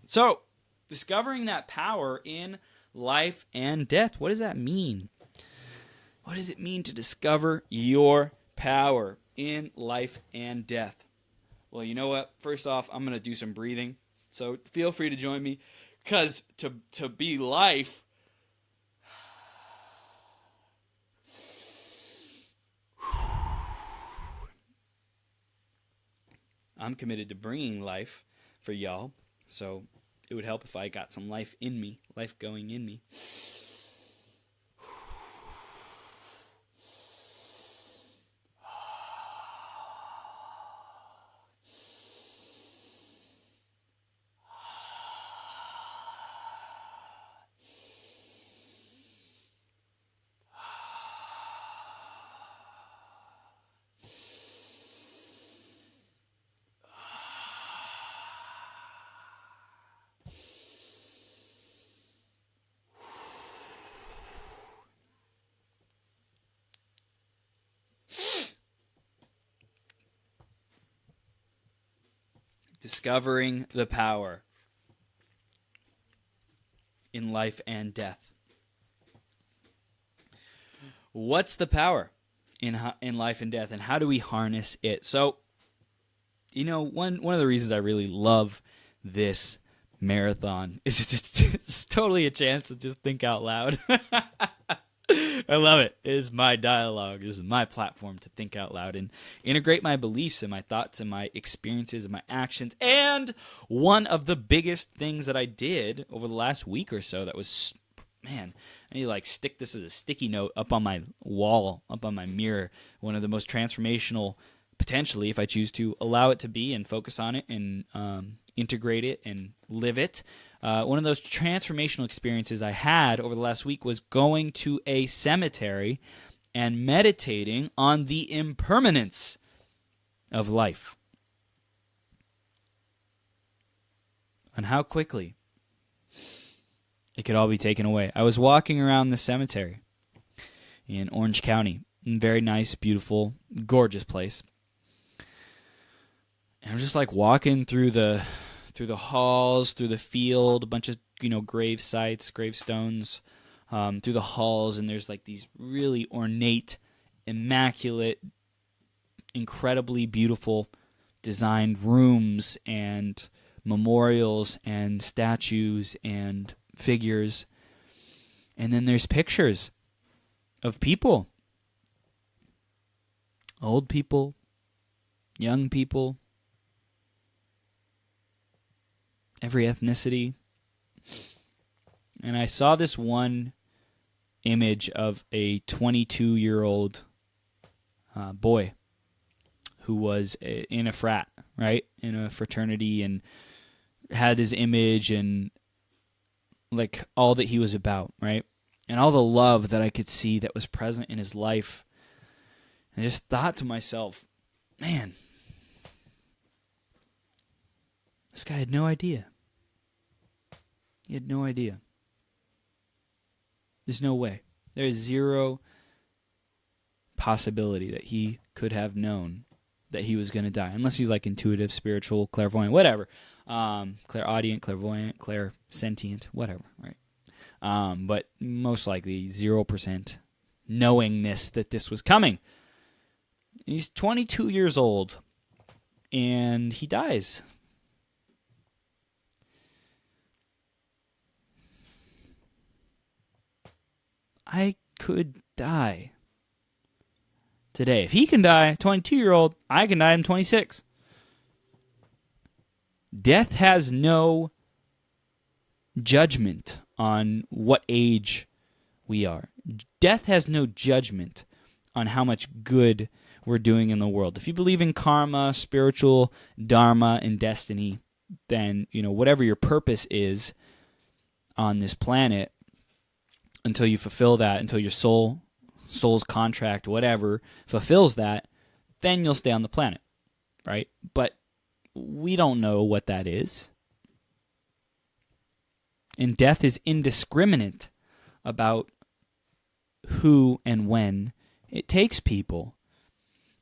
So, discovering that power in life and death. What does that mean? What does it mean to discover your power in life and death? Well, you know what? First off, I'm going to do some breathing. So feel free to join me, because to be life, I'm committed to bringing life for y'all. So it would help if I got some life in me, life going in me. Discovering the power in life and death. What's the power in life and death, and how do we harness it? So, one of the reasons I really love this marathon is it's totally a chance to just think out loud. I love it. It is my dialogue. This is my platform to think out loud and integrate my beliefs and my thoughts and my experiences and my actions. And one of the biggest things that I did over the last week or so that was, man, I need to stick this as a sticky note up on my wall, up on my mirror. One of the most transformational, potentially, if I choose to allow it to be and focus on it and integrate it and live it. One of those transformational experiences I had over the last week was going to a cemetery and meditating on the impermanence of life. And how quickly it could all be taken away. I was walking around the cemetery in Orange County. Very nice, beautiful, gorgeous place. And I'm just walking through the halls, through the field, a bunch of grave sites, gravestones, through the halls, and there's these really ornate, immaculate, incredibly beautiful designed rooms and memorials and statues and figures. And then there's pictures of people, old people, young people, every ethnicity. And I saw this one image of a 22-year-old boy who was in a frat, right? In a fraternity, and had his image and all that he was about, right? And all the love that I could see that was present in his life. And I just thought to myself, man, this guy had no idea. He had no idea. There's no way. There is zero possibility that he could have known that he was going to die. Unless he's intuitive, spiritual, clairvoyant, whatever. Clairaudient, clairvoyant, clairsentient, whatever, right? But most likely 0% knowingness that this was coming. He's 22 years old, and he dies. I could die today. If he can die, 22-year-old, I can die, I'm 26. Death has no judgment on what age we are. Death has no judgment on how much good we're doing in the world. If you believe in karma, spiritual dharma, and destiny, then, whatever your purpose is on this planet, until you fulfill that, until your soul's contract, whatever, fulfills that, then you'll stay on the planet, right? But we don't know what that is. And death is indiscriminate about who and when it takes people.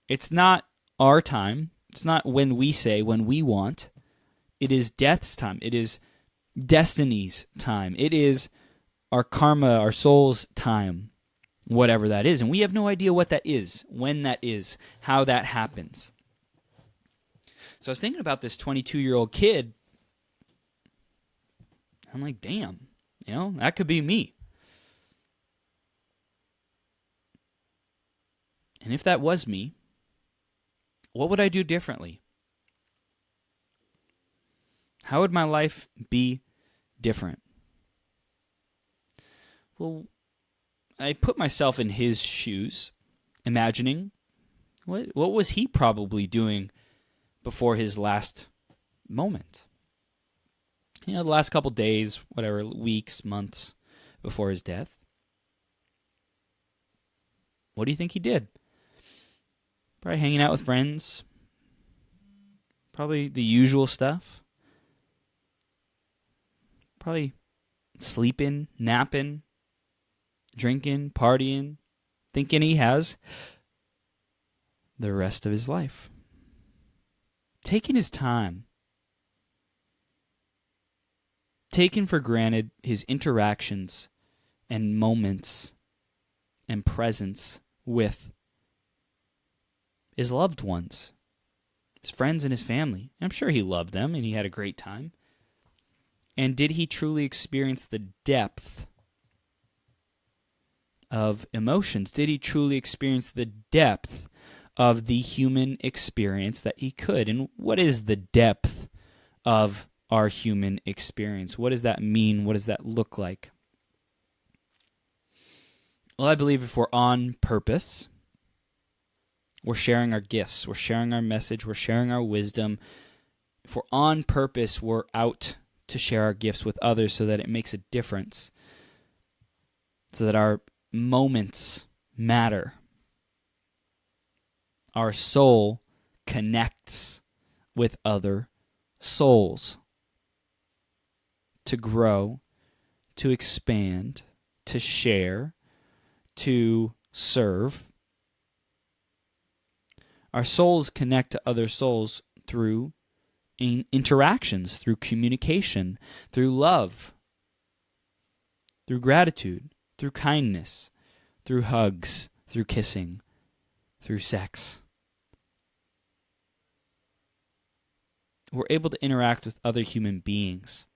It's not our time. It's not when we say, when we want. It is death's time. It is destiny's time. It is our karma, our soul's time, whatever that is. And we have no idea what that is, when that is, how that happens. So I was thinking about this 22-year-old kid. I'm like, damn, that could be me. And if that was me, what would I do differently? How would my life be different? Well, I put myself in his shoes, imagining what was he probably doing before his last moment. The last couple days, whatever, weeks, months before his death. What do you think he did? Probably hanging out with friends. Probably the usual stuff. Probably sleeping, napping, drinking, partying, thinking he has the rest of his life. Taking his time. Taking for granted his interactions and moments and presence with his loved ones, his friends and his family. I'm sure he loved them and he had a great time. And did he truly experience the depth of emotions? Did he truly experience the depth of the human experience that he could? And what is the depth of our human experience? What does that mean? What does that look like? Well, I believe if we're on purpose, we're sharing our gifts, we're sharing our message, we're sharing our wisdom. If we're on purpose, we're out to share our gifts with others so that it makes a difference, so that our moments matter. Our soul connects with other souls to grow, to expand, to share, to serve. Our souls connect to other souls through interactions, through communication, through love, through gratitude, through kindness, through hugs, through kissing, through sex. We're able to interact with other human beings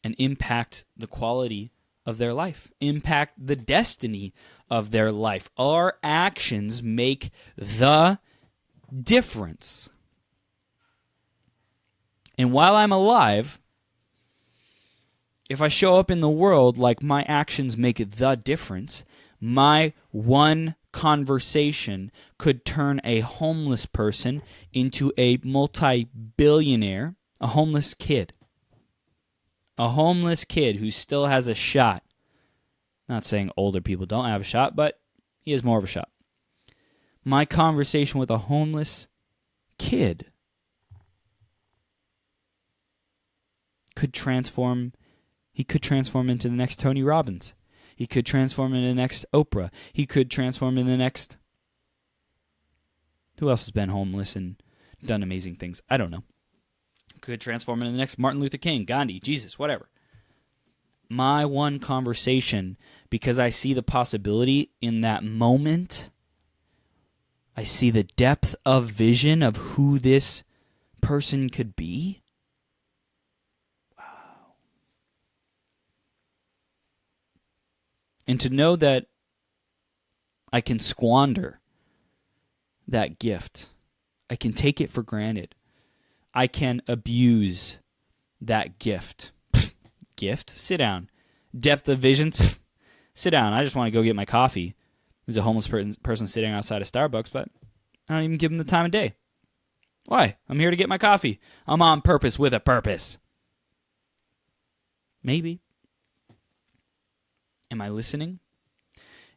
and impact the quality of their life, impact the destiny of their life. Our actions make the difference. And while I'm alive, if I show up in the world like my actions make the difference, my one conversation could turn a homeless person into a multi-billionaire, a homeless kid. A homeless kid who still has a shot. Not saying older people don't have a shot, but he has more of a shot. My conversation with a homeless kid could transform. He could transform into the next Tony Robbins. He could transform into the next Oprah. He could transform into the next... Who else has been homeless and done amazing things? I don't know. Could transform into the next Martin Luther King, Gandhi, Jesus, whatever. My one conversation, because I see the possibility in that moment, I see the depth of vision of who this person could be. Wow. And to know that I can squander that gift, I can take it for granted. I can abuse that gift. Gift? Sit down. Depth of vision? Sit down. I just want to go get my coffee. There's a homeless person sitting outside of Starbucks, but I don't even give him the time of day. Why? I'm here to get my coffee. I'm on purpose with a purpose. Maybe. Am I listening?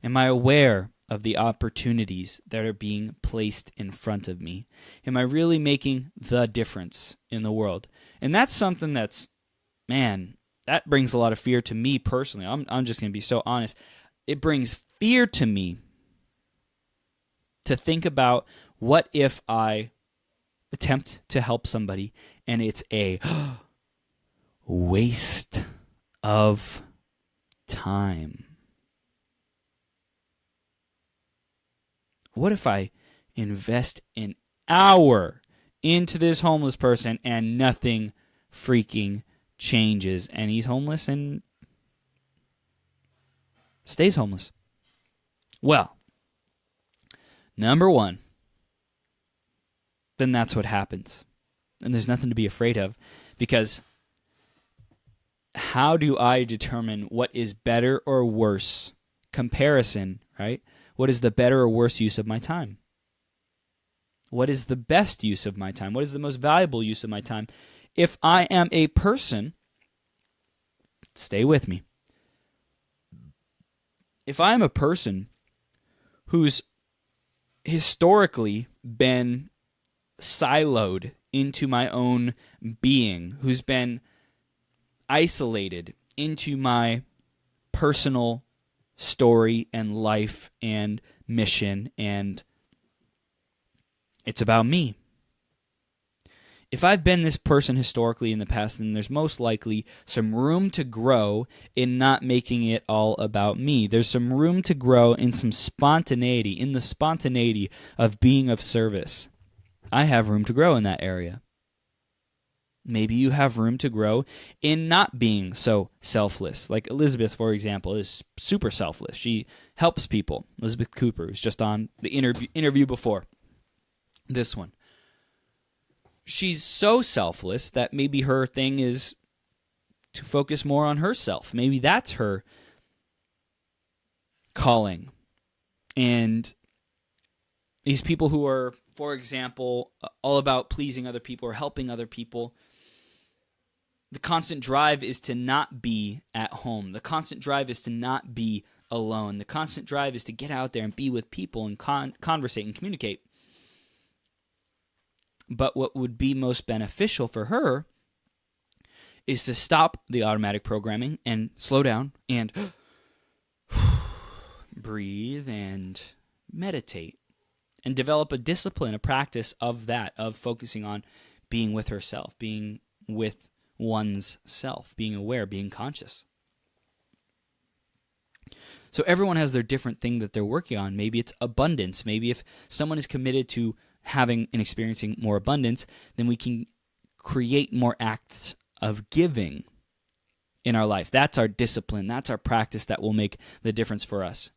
Am I aware of the opportunities that are being placed in front of me? Am I really making the difference in the world? And that's something that's, man, that brings a lot of fear to me personally. I'm just going to be so honest. It brings fear to me to think about, what if I attempt to help somebody and it's a waste of time. What if I invest an hour into this homeless person and nothing freaking changes, and he's homeless and stays homeless? Well, number one, then that's what happens. And there's nothing to be afraid of, because how do I determine what is better or worse? Comparison, right? What is the better or worse use of my time? What is the best use of my time? What is the most valuable use of my time? If I am a person, stay with me. If I am a person who's historically been siloed into my own being, who's been isolated into my personal story and life and mission, and it's about me. If I've been this person historically in the past, then there's most likely some room to grow in not making it all about me. There's some room to grow in some spontaneity, in the spontaneity of being of service. I have room to grow in that area. Maybe you have room to grow in not being so selfless. Like Elizabeth, for example, is super selfless. She helps people. Elizabeth Cooper, who's just on the interview before this one. She's so selfless that maybe her thing is to focus more on herself. Maybe that's her calling. And these people who are, for example, all about pleasing other people or helping other people, the constant drive is to not be at home. The constant drive is to not be alone. The constant drive is to get out there and be with people and conversate and communicate. But what would be most beneficial for her is to stop the automatic programming and slow down and breathe and meditate and develop a discipline, a practice of that, of focusing on being with herself, being with one's self, being aware, being conscious. So everyone has their different thing that they're working on. Maybe it's abundance. Maybe if someone is committed to having and experiencing more abundance, then we can create more acts of giving in our life. That's our discipline. That's our practice that will make the difference for us.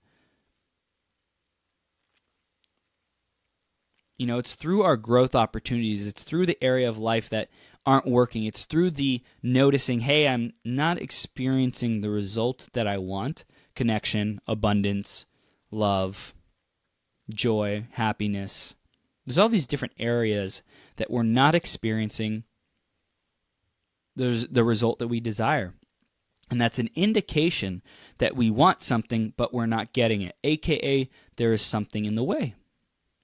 You know, it's through our growth opportunities. It's through the area of life that aren't working. It's through the noticing, hey, I'm not experiencing the result that I want. Connection, abundance, love, joy, happiness. There's all these different areas that we're not experiencing the result that we desire. And that's an indication that we want something, but we're not getting it. AKA, there is something in the way.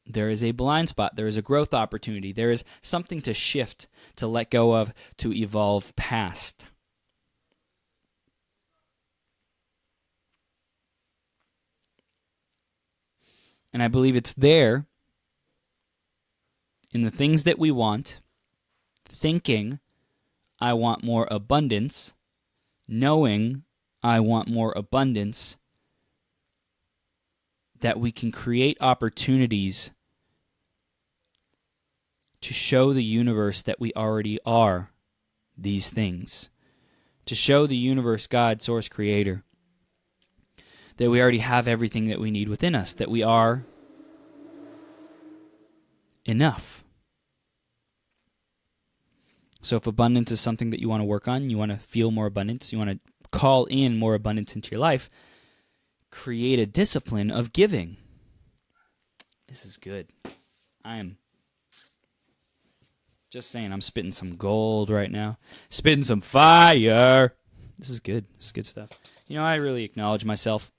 There is a blind spot. There is a growth opportunity. There is something to shift, to let go of, to evolve past. And I believe it's there in the things that we want, thinking, I want more abundance, knowing I want more abundance, that we can create opportunities to show the universe that we already are these things, to show the universe, God, source, creator, that we already have everything that we need within us, that we are enough. So if abundance is something that you want to work on, you want to feel more abundance, you want to call in more abundance into your life, create a discipline of giving. This is good. I am just saying, I'm spitting some gold right now. Spitting some fire. This is good. This is good stuff. You know, I really acknowledge myself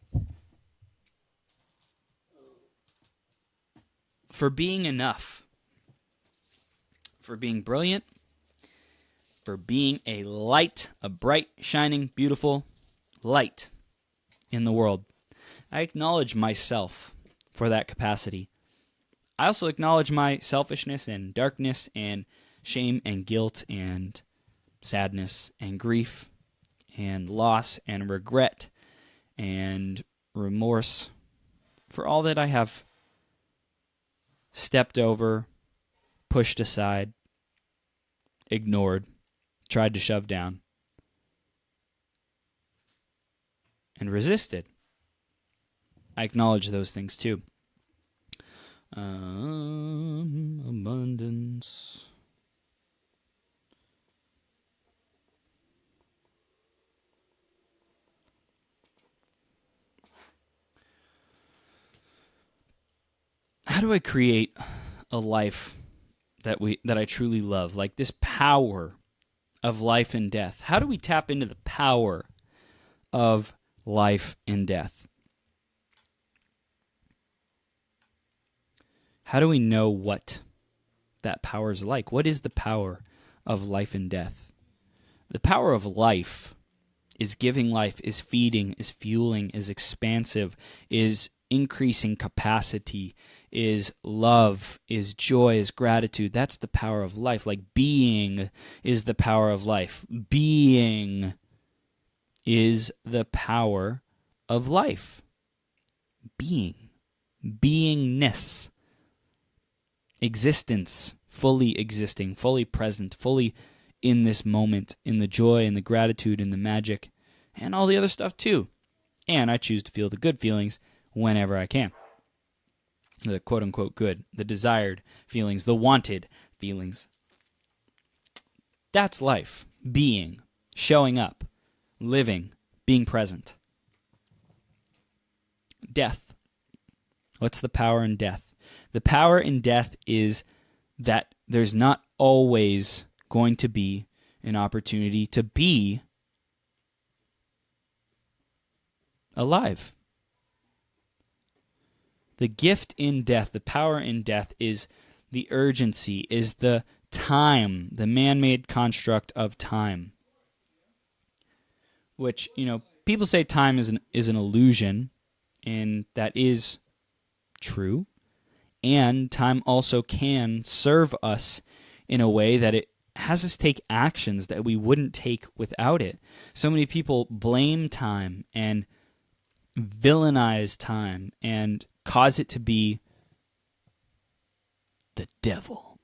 for being enough, for being brilliant, for being a light, a bright, shining, beautiful light in the world. I acknowledge myself for that capacity. I also acknowledge my selfishness and darkness and shame and guilt and sadness and grief and loss and regret and remorse for all that I have stepped over, pushed aside, ignored, tried to shove down, and resisted. I acknowledge those things too. Abundance. How do I create a life that I truly love? Like this power of life and death. How do we tap into the power of life and death? How do we know what that power is like? What is the power of life and death? The power of life is giving life, is feeding, is fueling, is expansive, is increasing capacity, is love, is joy, is gratitude. That's the power of life. Like being is the power of life. Being is the power of life. Being. Beingness. Existence. Fully existing, fully present, fully in this moment, in the joy and the gratitude and the magic and all the other stuff too. And I choose to feel the good feelings whenever I can. The quote-unquote good, the desired feelings, the wanted feelings. That's life. Being, showing up, living, being present. Death. What's the power in death? The power in death is that there's not always going to be an opportunity to be alive. The gift in death, the power in death is the urgency, is the time, the man-made construct of time. Which, people say time is an illusion, and that is true. And time also can serve us in a way that it has us take actions that we wouldn't take without it. So many people blame time and villainize time and cause it to be the devil,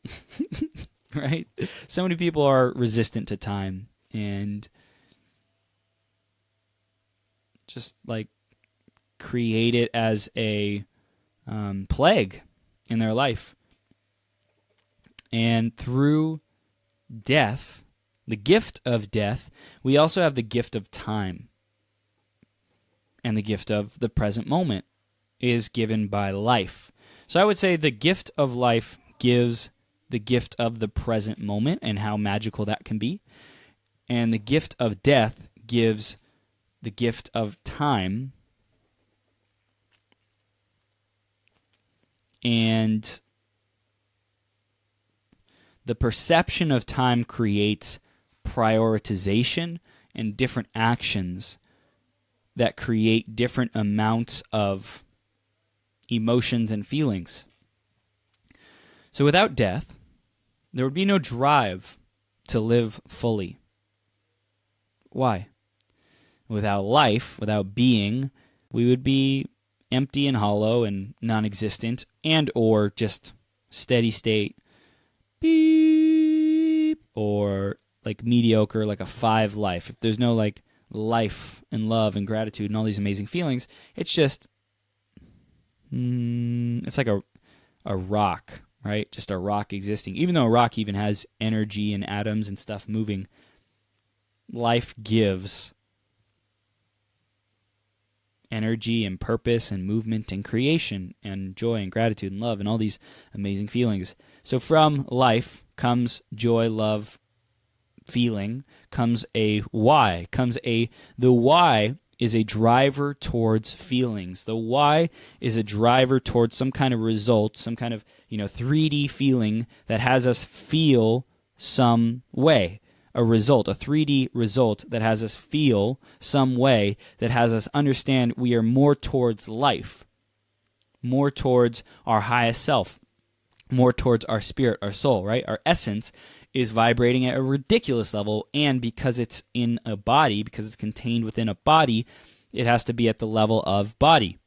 right? So many people are resistant to time and just like create it as a plague in their life. And through death, the gift of death, we also have the gift of time. And the gift of the present moment is given by life. So I would say the gift of life gives the gift of the present moment and how magical that can be. And the gift of death gives the gift of time. And the perception of time creates prioritization and different actions that create different amounts of emotions and feelings. So without death, there would be no drive to live fully. Why? Without life, without being, we would be empty and hollow and non-existent, and or just steady state beep, or like mediocre, like a 5 life. If there's no like life and love and gratitude and all these amazing feelings, it's just it's like a rock, right? Just a rock existing. Even though a rock even has energy and atoms and stuff moving, life gives energy and purpose and movement and creation and joy and gratitude and love and all these amazing feelings. So from life comes joy, love, feeling, comes a why, the why is a driver towards feelings. The why is a driver towards some kind of result, some kind of 3D feeling that has us feel some way. A result, a 3D result that has us feel some way, that has us understand we are more towards life, more towards our highest self, more towards our spirit, our soul, right? Our essence is vibrating at a ridiculous level, and because it's in a body, because it's contained within a body, it has to be at the level of body.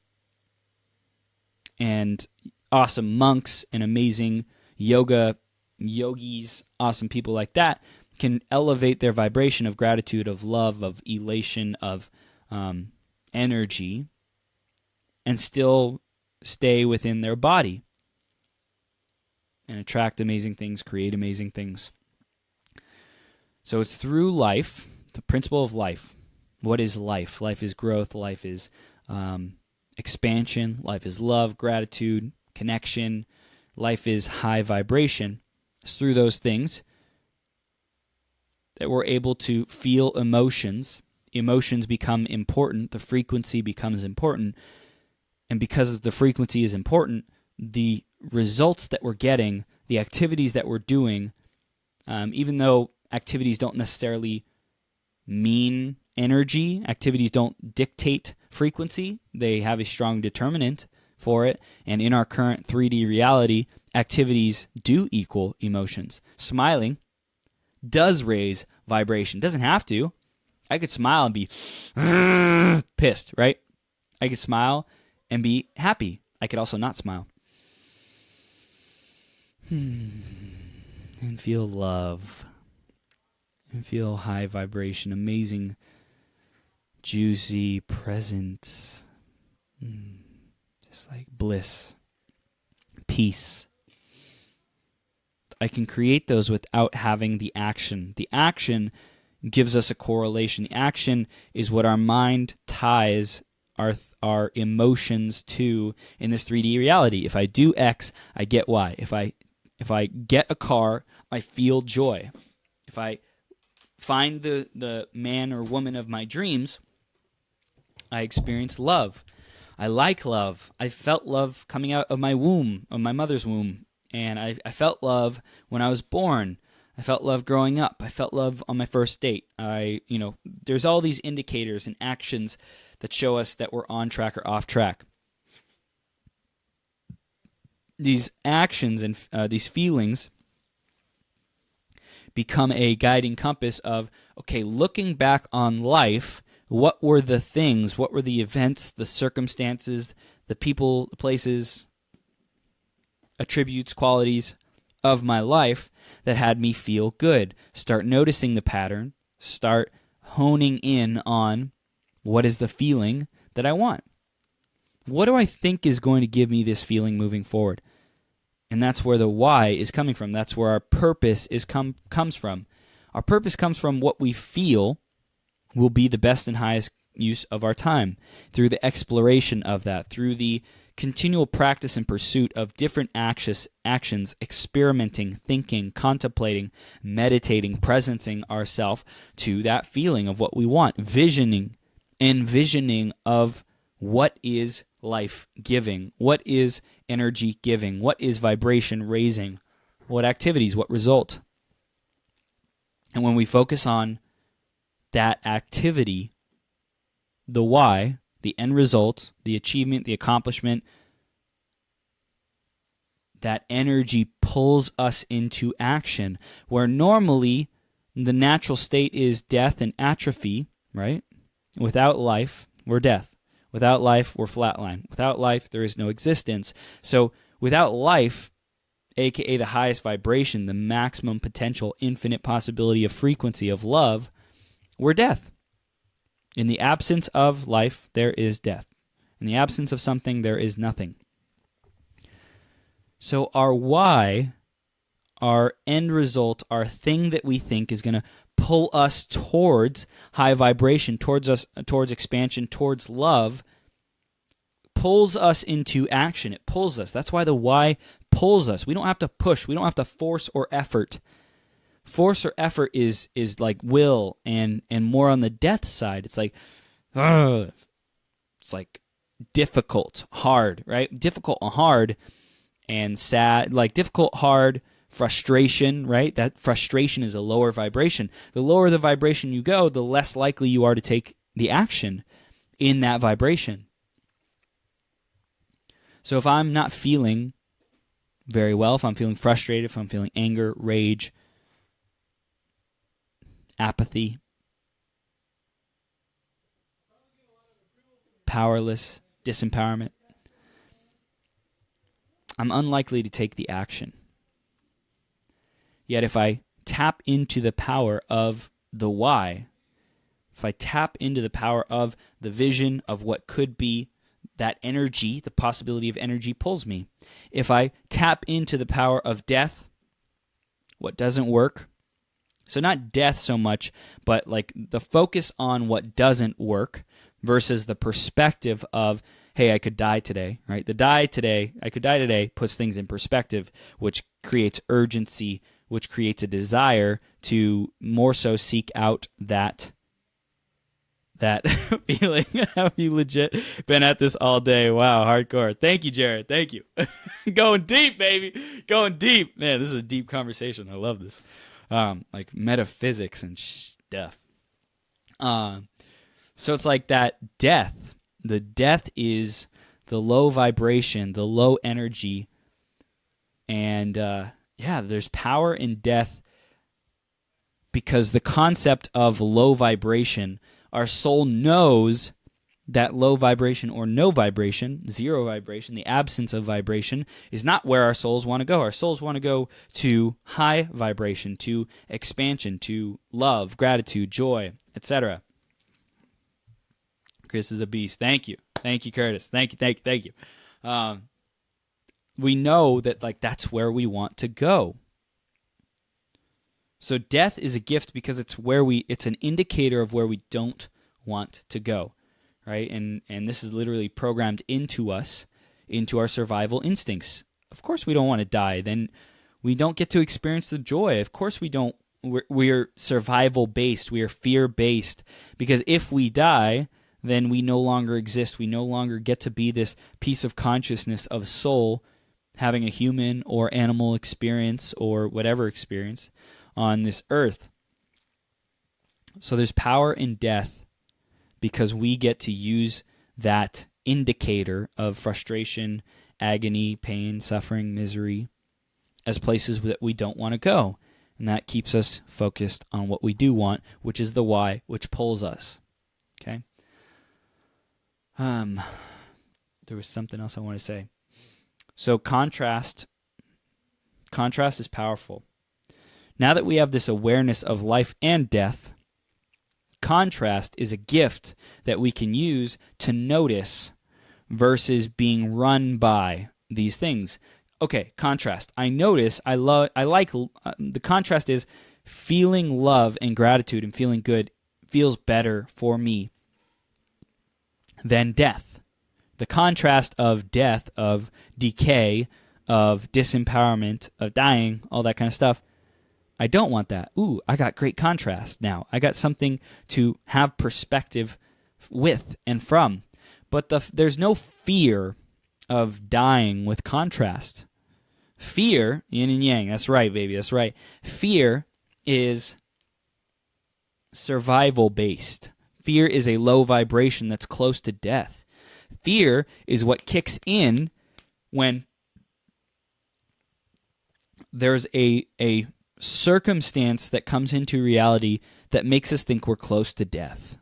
And awesome monks and amazing yogis, awesome people like that can elevate their vibration of gratitude, of love, of elation, of energy, and still stay within their body and attract amazing things, create amazing things. So it's through life, the principle of life. What is life? Life is growth. Life is expansion. Life is love, gratitude, connection. Life is high vibration. It's through those things that we're able to feel emotions. Emotions become important. The frequency becomes important. And because of the frequency is important, the results that we're getting, the activities that we're doing, even though activities don't necessarily mean energy, activities don't dictate frequency, they have a strong determinant for it. And in our current 3D reality, activities do equal emotions. Smiling does raise vibration. Doesn't have to. I could smile and be pissed, right? I could smile and be happy. I could also not smile. And feel love. And feel high vibration, amazing, juicy presence. Just like bliss, peace. I can create those without having the action. The action gives us a correlation. The action is what our mind ties our emotions to in this 3D reality. If I do X, I get Y. If I get a car, I feel joy. If I find the man or woman of my dreams, I experience love. I like love. I felt love coming out of my womb, of my mother's womb. And I felt love when I was born. I felt love growing up. I felt love on my first date. There's all these indicators and actions that show us that we're on track or off track. These actions and these feelings become a guiding compass of, okay, looking back on life, what were the things, what were the events, the circumstances, the people, the places, attributes, qualities of my life that had me feel good. Start noticing the pattern. Start honing in on what is the feeling that I want. What do I think is going to give me this feeling moving forward? And that's where the why is coming from. That's where our purpose comes from. Our purpose comes from what we feel will be the best and highest use of our time, through the exploration of that, through the continual practice and pursuit of different actions, experimenting, thinking, contemplating, meditating, presencing ourselves to that feeling of what we want, envisioning of what is life giving, what is energy giving, what is vibration raising, what activities, what result. And when we focus on that activity, the why, the end result, the achievement, the accomplishment, that energy pulls us into action, where normally the natural state is death and atrophy, right? Without life, we're death. Without life, we're flatline. Without life, there is no existence. So without life, aka the highest vibration, the maximum potential, infinite possibility of frequency of love, we're death. In the absence of life, there is death. In the absence of something, there is nothing. So our why, our end result, our thing that we think is going to pull us towards high vibration, towards expansion, towards love, pulls us into action. It pulls us. That's why the why pulls us. We don't have to push. We don't have to force or effort. Force or effort is like will and more on the death side. It's like, it's like difficult, hard, right? Difficult and hard and sad, like difficult, hard, frustration, right? That frustration is a lower vibration. The lower the vibration you go, the less likely you are to take the action in that vibration. So if I'm not feeling very well, if I'm feeling frustrated, if I'm feeling anger, rage, apathy, powerless, disempowerment, I'm unlikely to take the action. Yet if I tap into the power of the why, if I tap into the power of the vision of what could be, that energy, the possibility of energy pulls me. If I tap into the power of death, what doesn't work, so not death so much, but like the focus on what doesn't work versus the perspective of, hey, I could die today, right? I could die today puts things in perspective, which creates urgency, which creates a desire to more so seek out that feeling. Have you legit been at this all day? Wow, hardcore. Thank you, Jared. Thank you. Going deep, baby. Going deep. Man, this is a deep conversation. I love this. Like metaphysics and stuff. So it's like that death. The death is the low vibration, the low energy. And there's power in death because the concept of low vibration, our soul knows that low vibration or no vibration, zero vibration, the absence of vibration, is not where our souls want to go. Our souls want to go to high vibration, to expansion, to love, gratitude, joy, etc. Chris is a beast. Thank you. Thank you, Curtis. Thank you. We know that like that's where we want to go. So death is a gift because it's an indicator of where we don't want to go, right? And this is literally programmed into us, into our survival instincts. Of course we don't want to die. Then we don't get to experience the joy. Of course we don't. We're survival based. We are fear based because if we die, then we no longer exist. We no longer get to be this piece of consciousness of soul having a human or animal experience or whatever experience on this earth. So there's power in death because we get to use that indicator of frustration, agony, pain, suffering, misery as places that we don't want to go. And that keeps us focused on what we do want, which is the why, which pulls us. Okay? There was something else I want to say. So contrast is powerful. Now that we have this awareness of life and death, contrast is a gift that we can use to notice versus being run by these things. Okay, contrast. I notice, the contrast is feeling love and gratitude and feeling good feels better for me than death. The contrast of death, of decay, of disempowerment, of dying, all that kind of stuff, I don't want that. Ooh, I got great contrast now. I got something to have perspective with and from. But there's no fear of dying with contrast. Fear, yin and yang, that's right, baby, that's right. Fear is survival-based. Fear is a low vibration that's close to death. Fear is what kicks in when there's a circumstance that comes into reality that makes us think we're close to death.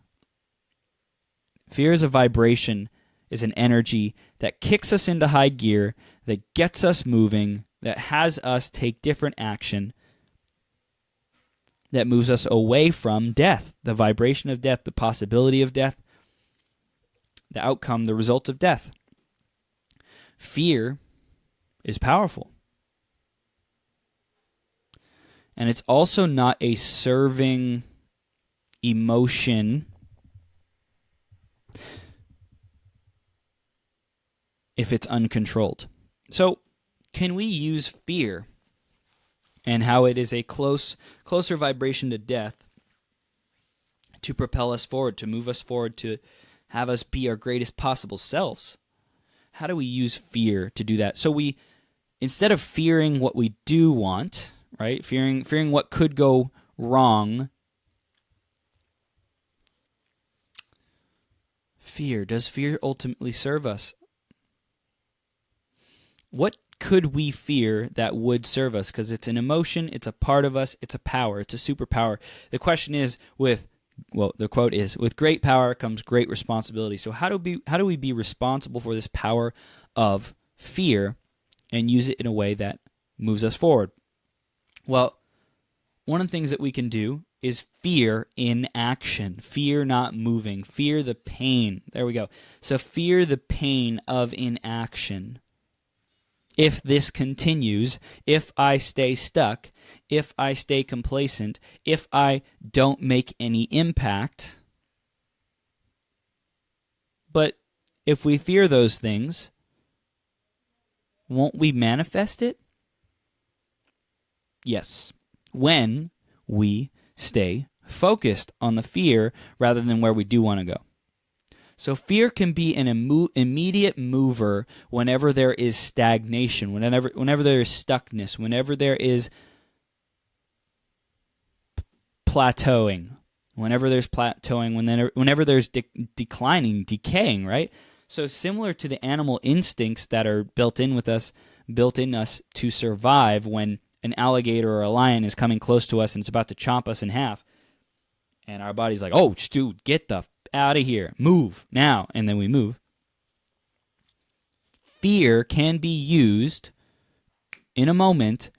Fear is a vibration, is an energy that kicks us into high gear, that gets us moving, that has us take different action, that moves us away from death, the vibration of death, the possibility of death, the outcome, the result of death. Fear is powerful. And it's also not a serving emotion if it's uncontrolled. So, can we use fear and how it is a closer vibration to death to propel us forward, to move us forward, to have us be our greatest possible selves? How do we use fear to do that? So we, instead of fearing what we do want, right? Fearing what could go wrong. Does fear ultimately serve us? What could we fear that would serve us? Because it's an emotion, it's a part of us, it's a power, it's a superpower. The question is, the quote is, with great power comes great responsibility. So how do we be responsible for this power of fear and use it in a way that moves us forward? Well, one of the things that we can do is fear in action. Fear not moving. Fear the pain. There we go. So fear the pain of inaction. If this continues, if I stay stuck, if I stay complacent, if I don't make any impact. But if we fear those things, won't we manifest it? Yes. When we stay focused on the fear rather than where we do want to go. So fear can be an immediate mover whenever there is stagnation, whenever there is stuckness, whenever there is plateauing, whenever there's decaying, right? So similar to the animal instincts that are built in us to survive when an alligator or a lion is coming close to us and it's about to chomp us in half, and our body's like, oh, dude, get the out of here, move now, and then we move. Fear can be used in a moment,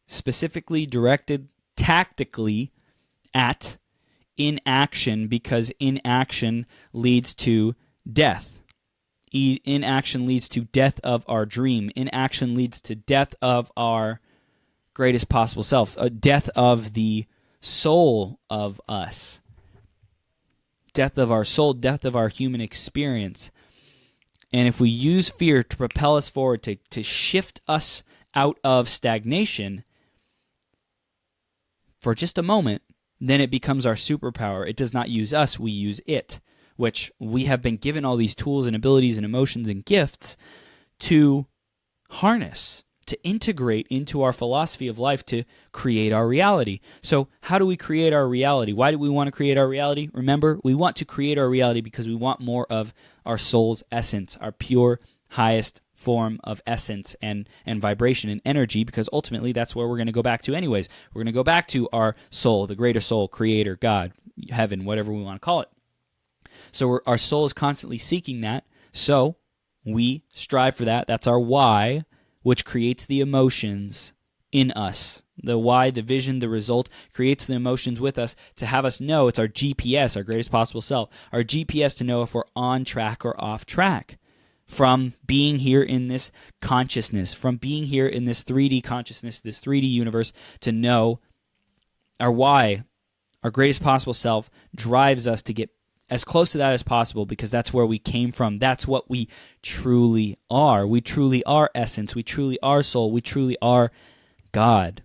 specifically directed tactically at inaction, because inaction leads to death. Inaction leads to death of our dream. Inaction leads to death of our greatest possible self, a death of the soul of us. Death of our soul, death of our human experience. And if we use fear to propel us forward, to shift us out of stagnation for just a moment, then it becomes our superpower. It does not use us, we use it, which we have been given all these tools and abilities and emotions and gifts to harness, to integrate into our philosophy of life to create our reality. So how do we create our reality? Why do we want to create our reality? Remember, we want to create our reality because we want more of our soul's essence, our pure, highest form of essence and vibration and energy, because ultimately that's where we're going to go back to anyways. We're going to go back to our soul, the greater soul, creator, God, heaven, whatever we want to call it. So our soul is constantly seeking that, so we strive for that. That's our why, which creates the emotions in us. The why, the vision, the result creates the emotions with us to have us know it's our GPS, our greatest possible self, our GPS to know if we're on track or off track. From being here in this consciousness, from being here in this 3D consciousness, this 3D universe, to know our why, our greatest possible self, drives us to get as close to that as possible, because that's where we came from. That's what we truly are. We truly are essence. We truly are soul. We truly are God.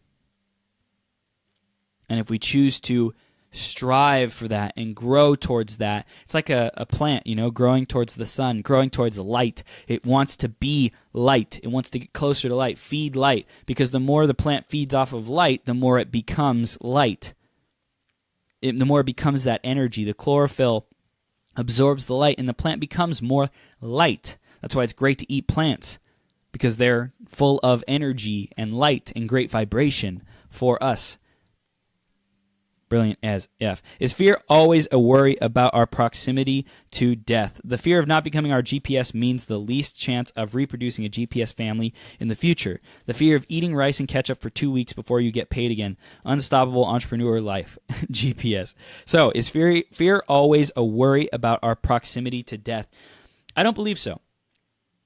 And if we choose to strive for that and grow towards that, it's like a plant, growing towards the sun, growing towards light. It wants to be light. It wants to get closer to light, feed light, because the more the plant feeds off of light, the more it becomes light. The more it becomes that energy. The chlorophyll absorbs the light, and the plant becomes more light. That's why it's great to eat plants, because they're full of energy and light and great vibration for us. Brilliant as F. Is fear always a worry about our proximity to death? The fear of not becoming our GPS means the least chance of reproducing a GPS family in the future. The fear of eating rice and ketchup for 2 weeks before you get paid again. Unstoppable entrepreneur life. GPS. So, is fear always a worry about our proximity to death? I don't believe so.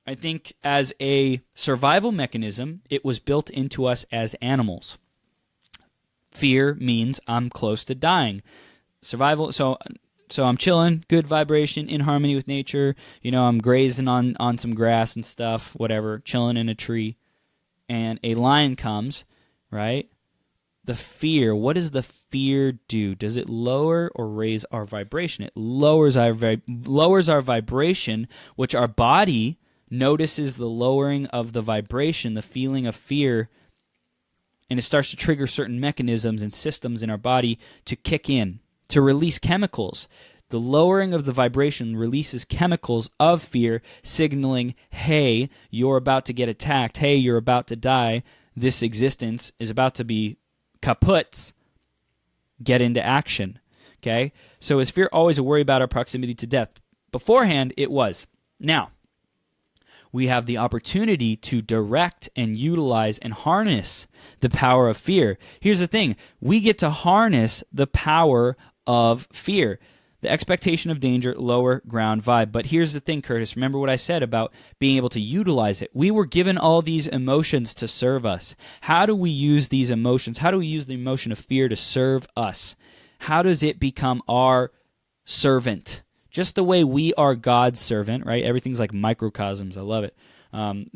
I think as a survival mechanism, it was built into us as animals. Fear means I'm close to dying. Survival, so I'm chilling, good vibration, in harmony with nature. I'm grazing on some grass and stuff, whatever, chilling in a tree. And a lion comes, right? The fear, what does the fear do? Does it lower or raise our vibration? It lowers our vibration, which our body notices the lowering of the vibration, the feeling of fear, and it starts to trigger certain mechanisms and systems in our body to kick in, to release chemicals The lowering of the vibration releases chemicals of fear, signaling, hey, you're about to get attacked. Hey, you're about to die. This existence is about to be kaput. Get into action. Okay? So is fear always a worry about our proximity to death? Beforehand, it was. Now, we have the opportunity to direct and utilize and harness the power of fear. Here's the thing. We get to harness the power of fear. The expectation of danger, lower ground vibe. But here's the thing, Curtis. Remember what I said about being able to utilize it. We were given all these emotions to serve us. How do we use these emotions? How do we use the emotion of fear to serve us? How does it become our servant? Just the way we are God's servant, right? Everything's like microcosms. I love it.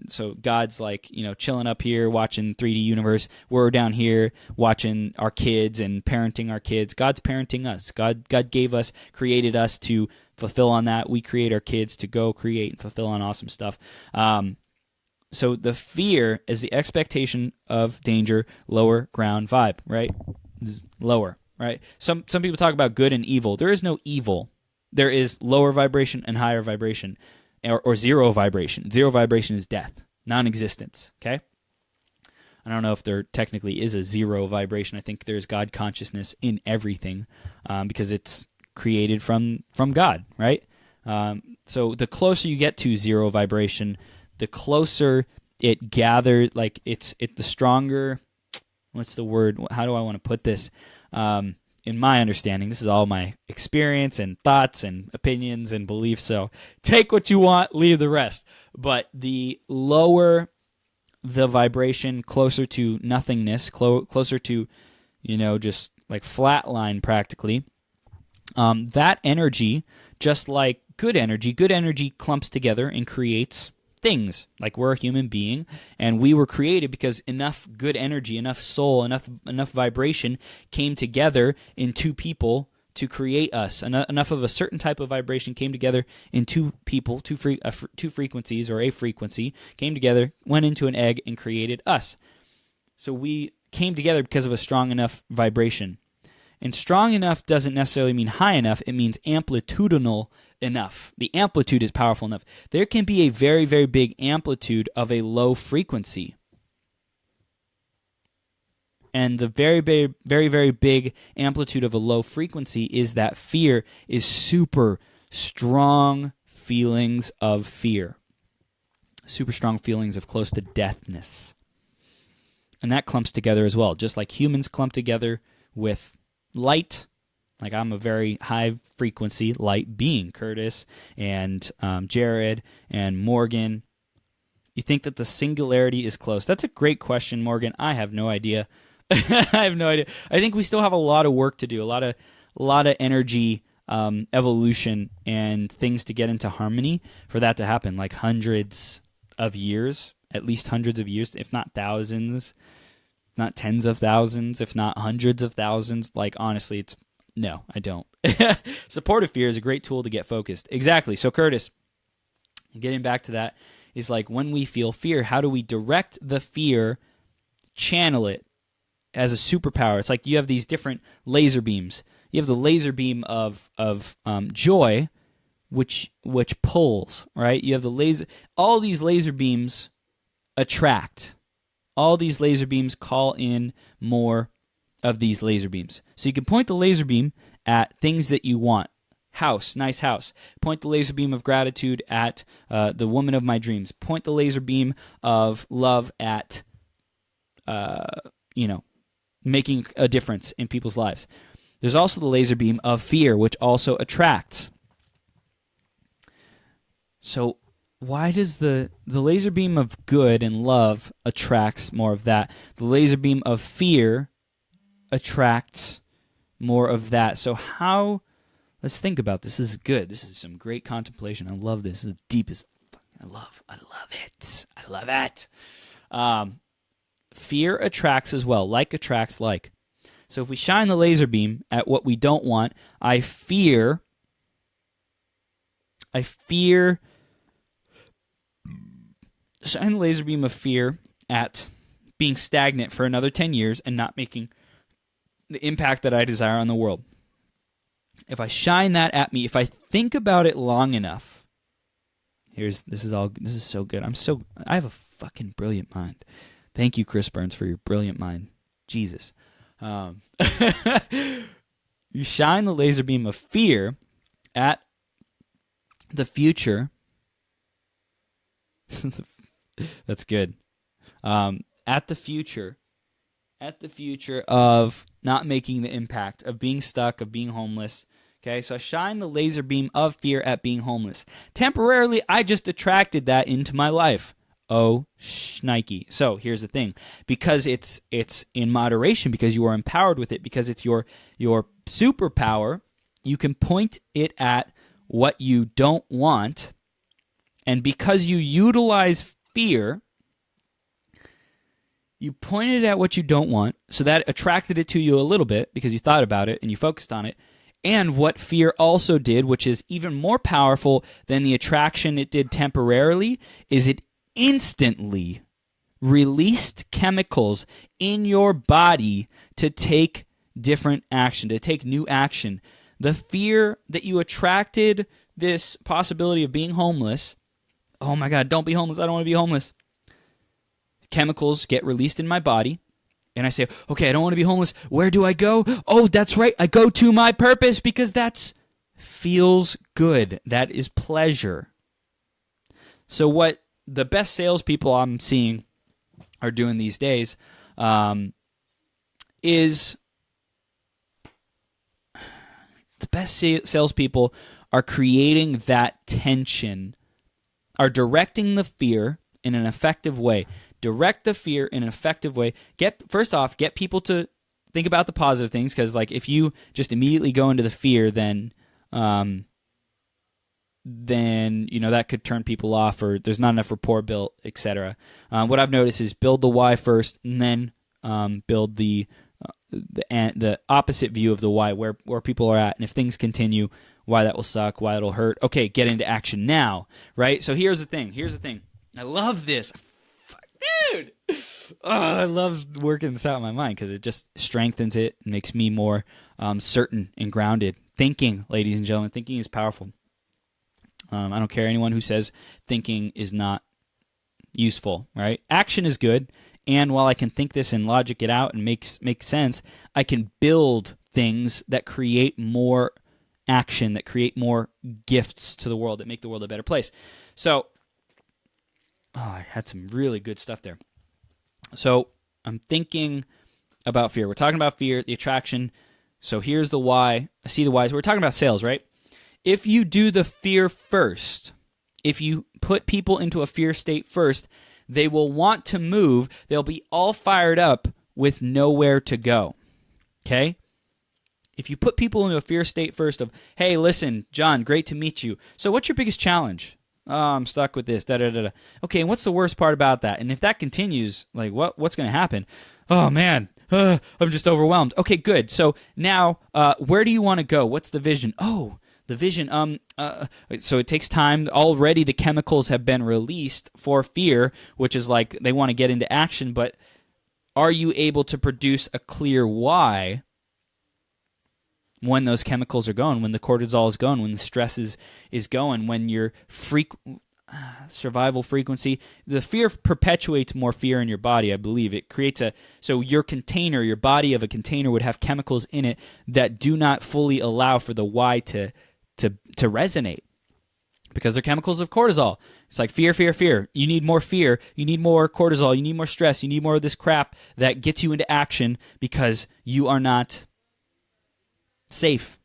So God's like, chilling up here watching 3D universe. We're down here watching our kids and parenting our kids. God's parenting us. God gave us, created us to fulfill on that. We create our kids to go create and fulfill on awesome stuff. So the fear is the expectation of danger, lower ground vibe, right? Lower, right? Some people talk about good and evil. There is no evil. There is lower vibration and higher vibration. Or zero vibration. Zero vibration is death, non-existence, okay? I don't know if there technically is a zero vibration. I think there's God consciousness in everything because it's created from God, right? So the closer you get to zero vibration, the closer it gathers, like it's the stronger, what's the word? How do I want to put this? In my understanding, this is all my experience and thoughts and opinions and beliefs, so take what you want, leave the rest. But the lower the vibration, closer to nothingness, closer to, just like flatline practically, that energy, just like good energy clumps together and creates things. Like we're a human being, and we were created because enough good energy, enough soul, enough vibration came together in two people to create us. Enough of a certain type of vibration came together in two people, two frequencies or a frequency came together, went into an egg, and created us. So we came together because of a strong enough vibration. And strong enough doesn't necessarily mean high enough. It means amplitudinal enough. The amplitude is powerful enough. There can be a very, very big amplitude of a low frequency. And the very, very, very, very big amplitude of a low frequency is that fear is super strong feelings of fear. Super strong feelings of close to deathness. And that clumps together as well. Just like humans clump together with light. Like I'm a very high frequency light being, Curtis and Jared and Morgan. You think that the singularity is close? That's a great question, Morgan. I have no idea. I have no idea. I think we still have a lot of work to do, a lot of energy evolution and things to get into harmony for that to happen. Like hundreds of years, at least hundreds of years, if not thousands, not tens of thousands, if not hundreds of thousands. Like honestly, no, I don't. Supportive fear is a great tool to get focused. Exactly. So Curtis, getting back to that, is like when we feel fear, how do we direct the fear, channel it as a superpower? It's like you have these different laser beams. You have the laser beam of joy, which pulls, right? You have the laser. All these laser beams attract. All these laser beams call in more of these laser beams. So you can point the laser beam at things that you want. House, nice house. Point the laser beam of gratitude at the woman of my dreams. Point the laser beam of love at, making a difference in people's lives. There's also the laser beam of fear, which also attracts. So why does the laser beam of good and love attracts more of that? The laser beam of fear attracts more of that. So how, let's think about this. This is good. This is some great contemplation. I love this. This is deep as fuck. I love it. I love it. Fear attracts as well. Like attracts like. So if we shine the laser beam at what we don't want, I fear shine the laser beam of fear at being stagnant for another 10 years and not making the impact that I desire on the world. if I shine that at me, if I think about it long enough, this is so good. I have a fucking brilliant mind. Thank you, Chris Burns, for your brilliant mind. Jesus. You shine the laser beam of fear at the future. That's good. At the future of not making the impact, of being stuck, of being homeless. Okay, so I shine the laser beam of fear at being homeless. Temporarily, I just attracted that into my life. Oh, shnikey. So here's the thing. Because it's in moderation, because you are empowered with it, because it's your superpower, you can point it at what you don't want. And because you utilize fear, you pointed at what you don't want, so that attracted it to you a little bit because you thought about it and you focused on it. And what fear also did, which is even more powerful than the attraction it did temporarily, is it instantly released chemicals in your body to take different action, to take new action. The fear that you attracted, this possibility of being homeless, oh my God, don't be homeless, I don't want to be homeless. Chemicals get released in my body, and I say, okay, I don't want to be homeless. Where do I go? Oh, that's right, I go to my purpose, because that feels good. That is pleasure. So what the best salespeople I'm seeing are doing these days is the best salespeople are creating that tension, are directing the fear in an effective way. Direct the fear in an effective way. First off, get people to think about the positive things, because like if you just immediately go into the fear, then that could turn people off, or there's not enough rapport built, etc. What I've noticed is build the why first, and then build the opposite view of the why, where people are at, and if things continue, why that will suck, why it'll hurt. Okay, get into action now, right? So here's the thing. I love this. Dude, I love working this out in my mind because it just strengthens it and makes me more certain and grounded. Thinking, ladies and gentlemen, thinking is powerful. I don't care anyone who says thinking is not useful, right? Action is good, and while I can think this and logic it out and make sense, I can build things that create more action, that create more gifts to the world, that make the world a better place. So, I had some really good stuff there. So I'm thinking about fear. We're talking about fear, the attraction. So here's the why. I see the whys. We're talking about sales, right? If you do the fear first, if you put people into a fear state first, they will want to move. They'll be all fired up with nowhere to go. Okay? If you put people into a fear state first of, hey, listen, John, great to meet you. So what's your biggest challenge? Oh, I'm stuck with this. Okay, and what's the worst part about that? And if that continues, like what's going to happen? Oh man, I'm just overwhelmed. Okay, good. So now, where do you want to go? What's the vision? Oh, the vision. So it takes time. Already, the chemicals have been released for fear, which is like they want to get into action. But are you able to produce a clear why? When those chemicals are going, when the cortisol is going, when the stress is going, when your survival frequency, the fear perpetuates more fear in your body, I believe. It creates so your container, your body of a container would have chemicals in it that do not fully allow for the why to resonate, because they're chemicals of cortisol. It's like fear, fear, fear. You need more fear. You need more cortisol. You need more stress. You need more of this crap that gets you into action because you are not safe.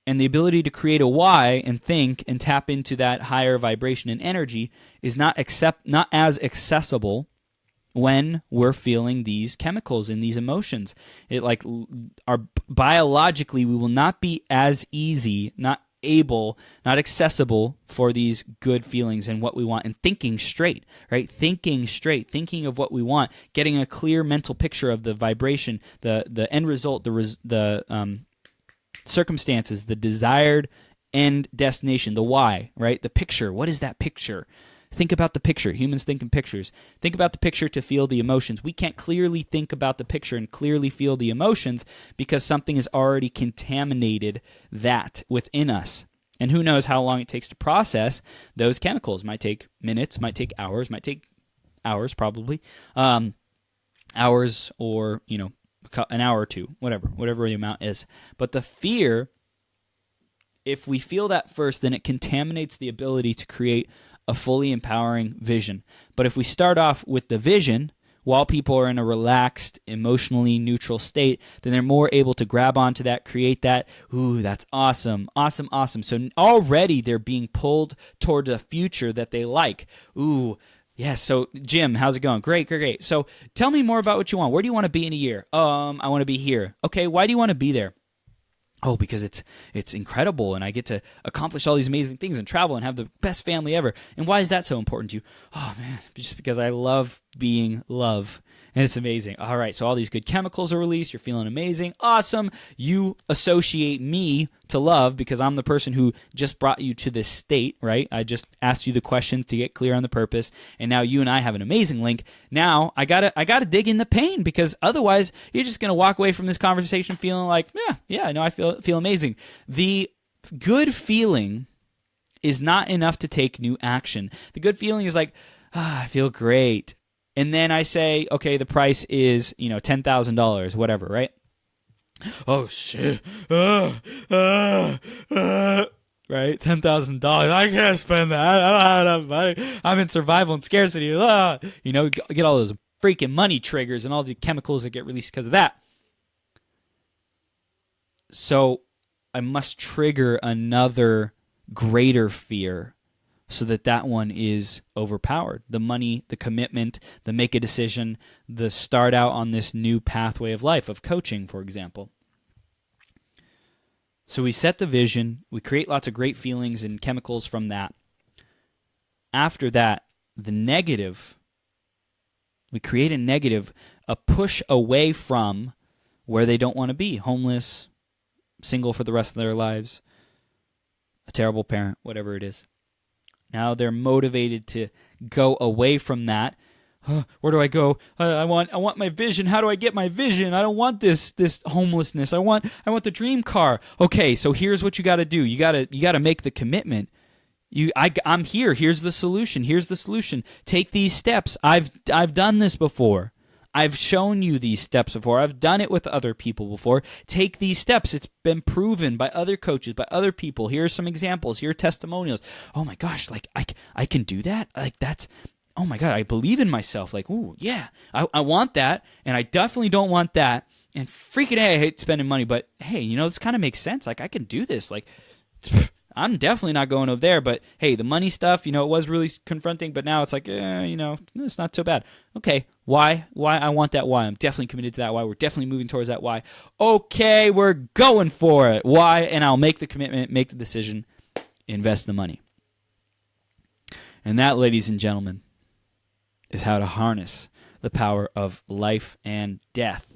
And the ability to create a why and think and tap into that higher vibration and energy is not as accessible when we're feeling these chemicals and these emotions. It biologically, we will not be as easy, not accessible for these good feelings and what we want, and thinking straight, right? Thinking straight, thinking of what we want, getting a clear mental picture of the vibration, the end result, the circumstances, the desired end destination, the why, right? The picture. What is that picture? Think about the picture. Humans think in pictures. Think about the picture to feel the emotions. We can't clearly think about the picture and clearly feel the emotions because something has already contaminated that within us. And who knows how long it takes to process those chemicals. Might take minutes, might take hours, probably. Hours or, an hour or two, whatever the amount is. But the fear, if we feel that first, then it contaminates the ability to create a fully empowering vision. But if we start off with the vision, while people are in a relaxed, emotionally neutral state, then they're more able to grab onto that, create that. Ooh, that's awesome, awesome, awesome. So already they're being pulled towards a future that they like. Ooh, yes. So Jim, how's it going? Great. So tell me more about what you want. Where do you want to be in a year? I want to be here. Okay, why do you want to be there? Oh, because it's incredible, and I get to accomplish all these amazing things and travel and have the best family ever. And why is that so important to you? Oh, man, just because I love being love, and it's amazing. All right, so all these good chemicals are released. You're feeling amazing. Awesome. You associate me to love because I'm the person who just brought you to this state, right? I just asked you the questions to get clear on the purpose, and now you and I have an amazing link. Now I gotta dig in the pain because otherwise you're just gonna walk away from this conversation feeling like, I feel amazing. The good feeling is not enough to take new action. The good feeling is like, I feel great. And then I say, okay, the price is, $10,000, whatever, right? Oh, shit. Right? $10,000. I can't spend that. I don't have enough money. I'm in survival and scarcity. Get all those freaking money triggers and all the chemicals that get released because of that. So I must trigger another greater fear so that one is overpowered. The money, the commitment, the make a decision, the start out on this new pathway of life, of coaching, for example. So we set the vision, we create lots of great feelings and chemicals from that. After that, the negative, we create a negative, a push away from where they don't want to be, homeless, single for the rest of their lives, a terrible parent, whatever it is. Now they're motivated to go away from that. Where do I go? I want my vision. How do I get my vision? I don't want this homelessness. I want the dream car. Okay, so here's what you got to do. You got to make the commitment. I'm here. Here's the solution. Take these steps. I've done this before. I've shown you these steps before. I've done it with other people before. Take these steps. It's been proven by other coaches, by other people. Here are some examples. Here are testimonials. Oh my gosh, like I can do that? Like that's, oh my God, I believe in myself. Like, ooh, yeah, I want that, and I definitely don't want that. And freaking I hate spending money, but hey, this kind of makes sense. Like I can do this. Like I'm definitely not going over there, but hey, the money stuff, it was really confronting, but now it's like, it's not so bad. Okay, why? I want that why. I'm definitely committed to that why. We're definitely moving towards that why. Okay, we're going for it. Why? And I'll make the commitment, make the decision, invest the money. And that, ladies and gentlemen, is how to harness the power of life and death.